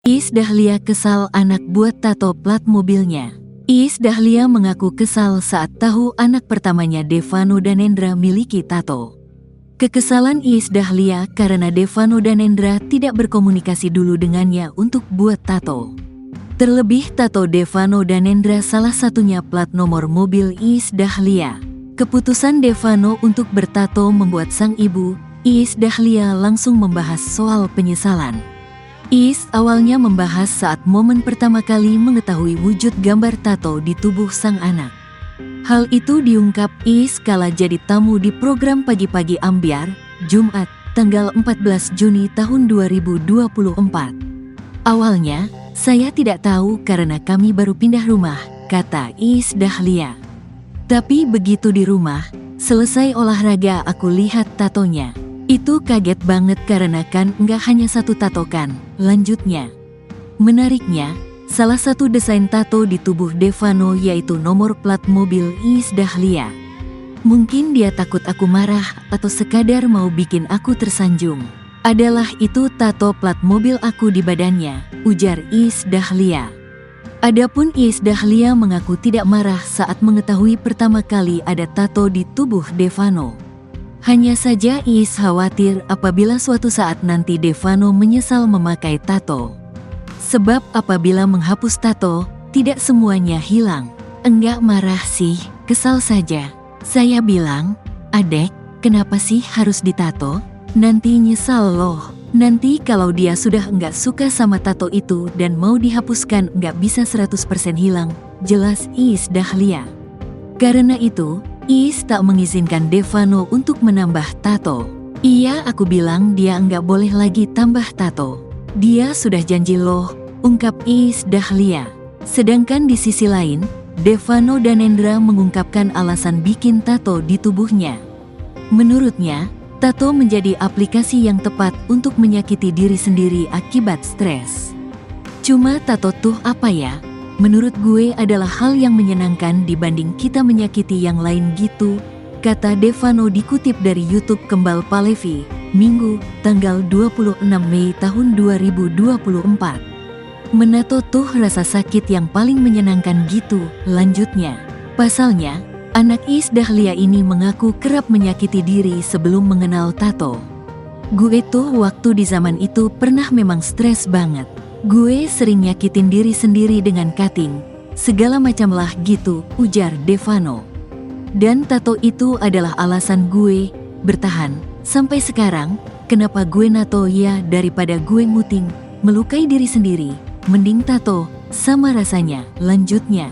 Iis Dahlia kesal anak buat tato plat mobilnya. Iis Dahlia mengaku kesal saat tahu anak pertamanya Devano Danendra miliki tato. Kekesalan Iis Dahlia karena Devano Danendra tidak berkomunikasi dulu dengannya untuk buat tato. Terlebih tato Devano Danendra salah satunya plat nomor mobil Iis Dahlia. Keputusan Devano untuk bertato membuat sang ibu, Iis Dahlia langsung membahas soal penyesalan. Iis awalnya membahas saat momen pertama kali mengetahui wujud gambar tato di tubuh sang anak. Hal itu diungkap Iis kala jadi tamu di program Pagi-Pagi Ambyar, Jumat, tanggal 14 Juni tahun 2024. Awalnya, saya tidak tahu karena kami baru pindah rumah, kata Iis Dahlia. Tapi begitu di rumah, selesai olahraga aku lihat tatonya. Itu kaget banget karena kan nggak hanya satu tato kan, lanjutnya. Menariknya, salah satu desain tato di tubuh Devano yaitu nomor plat mobil Iis Dahlia. Mungkin dia takut aku marah atau sekadar mau bikin aku tersanjung. Adalah itu tato plat mobil aku di badannya, ujar Iis Dahlia. Adapun Iis Dahlia mengaku tidak marah saat mengetahui pertama kali ada tato di tubuh Devano. Hanya saja Iis khawatir apabila suatu saat nanti Devano menyesal memakai tato. Sebab apabila menghapus tato, tidak semuanya hilang. Enggak marah sih, kesal saja. Saya bilang, adek, kenapa sih harus ditato? Nanti nyesal loh. Nanti kalau dia sudah enggak suka sama tato itu dan mau dihapuskan enggak bisa 100% hilang, jelas Iis Dahlia. Karena itu, Iis tak mengizinkan Devano untuk menambah tato. Iya, aku bilang dia enggak boleh lagi tambah tato. Dia sudah janji loh, ungkap Iis Dahlia. Sedangkan di sisi lain, Devano Danendra mengungkapkan alasan bikin tato di tubuhnya. Menurutnya, tato menjadi aplikasi yang tepat untuk menyakiti diri sendiri akibat stres. Cuma tato tuh apa ya? Menurut gue adalah hal yang menyenangkan dibanding kita menyakiti yang lain gitu, kata Devano dikutip dari YouTube Kembal Palevi, Minggu, tanggal 26 Mei tahun 2024. Menato tuh rasa sakit yang paling menyenangkan gitu, lanjutnya. Pasalnya, anak Iis Dahlia ini mengaku kerap menyakiti diri sebelum mengenal tato. Gue tuh waktu di zaman itu pernah memang stres banget. Gue sering nyakitin diri sendiri dengan cutting, segala macam lah gitu, ujar Devano. Dan tato itu adalah alasan gue bertahan sampai sekarang. Kenapa gue nato ya daripada gue muting, melukai diri sendiri, mending tato, sama rasanya, lanjutnya.